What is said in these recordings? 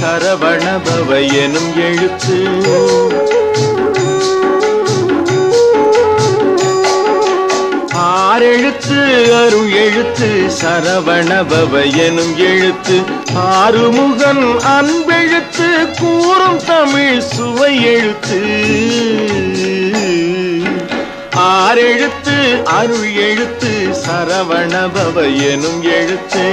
சரவணபவ எனும் எழுத்து. ஆறெழுத்து அருள் எழுத்து சரவணபவ எனும் எழுத்து. ஆறுமுகன் அன்பெழுத்து கூறும் தமிழ் சுவை எழுத்து. ஆறெழுத்து அருள் எழுத்து சரவணபவ எனும் எழுத்து.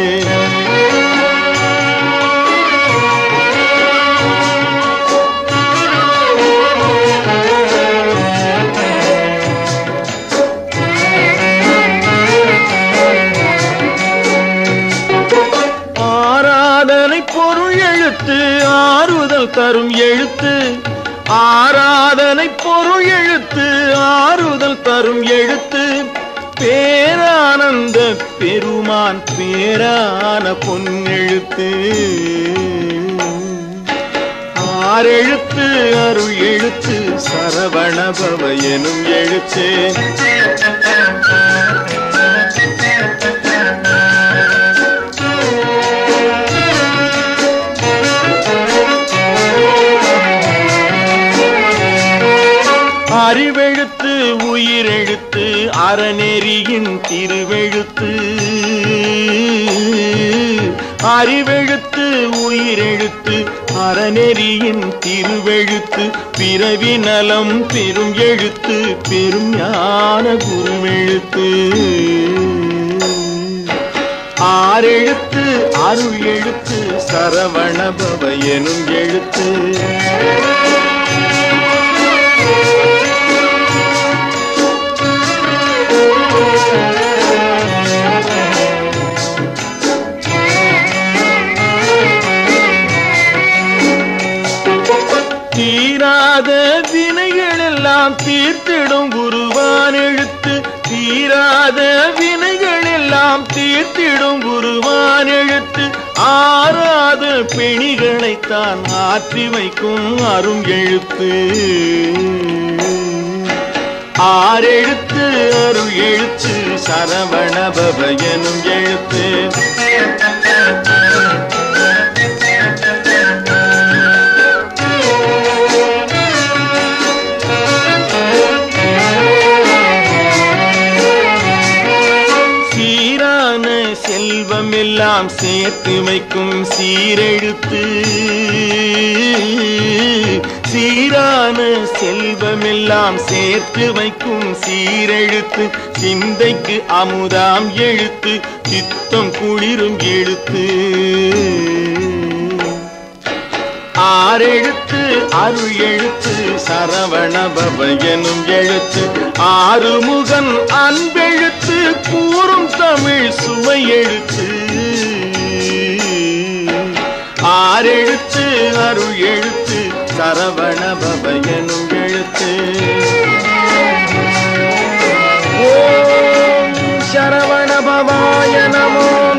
ஆராதனை பொருள் எழுத்து ஆறுதல் தரும் எழுத்து. ஆராதனை பொருள் எழுத்து ஆறுதல் தரும் எழுத்து. பேரானந்த பெருமான் பேரான பொன்னெழுத்து. ஆறெழுத்து அருள் எழுத்து சரவணபவ எனும் எழுத்து. அறிவெழுத்து உயிரெழுத்து அறநெறியின் திருவெழுத்து. அறிவெழுத்து உயிரெழுத்து அறநெறியின் திருவெழுத்து. பிறவி நலம் பெரும் எழுத்து பெரும் ஞான குருவெழுத்து. ஆறெழுத்து அருள் எழுத்து சரவணபவ எனும் எழுத்து. தீராத வினைகள் எல்லாம் தீர்த்திடும் குருவான் எழுத்து. தீராத வினைகள் எல்லாம் தீர்த்திடும் குருவான் எழுத்து. ஆறாத பிணிகளைத்தான் ஆற்றி வைக்கும் அரும் எழுத்து. ஆறெழுத்து அருள் எழுத்து சரவணபவ எனும் எழுத்து. செல்வமெல்லாம் சேர்த்து வைக்கும் சீரெழுத்து. சீரான செல்வமெல்லாம் சேர்த்து வைக்கும் சீரெழுத்து. சிந்தைக்கு அமுதாம் எழுத்து சித்தம் குளிரும் எழுத்து. ஆறெழுத்து அருள் எழுத்து சரவணபவ எனும் எழுத்து. ஆறுமுகன் அன்பெழுத்து கூறும் தமிழ் சுவை எழுத்து. ஆறெழுத்து அருள் எழுத்து சரவணபவ எனும் எழுத்து. ஓம் சரவணபவாய நமோ.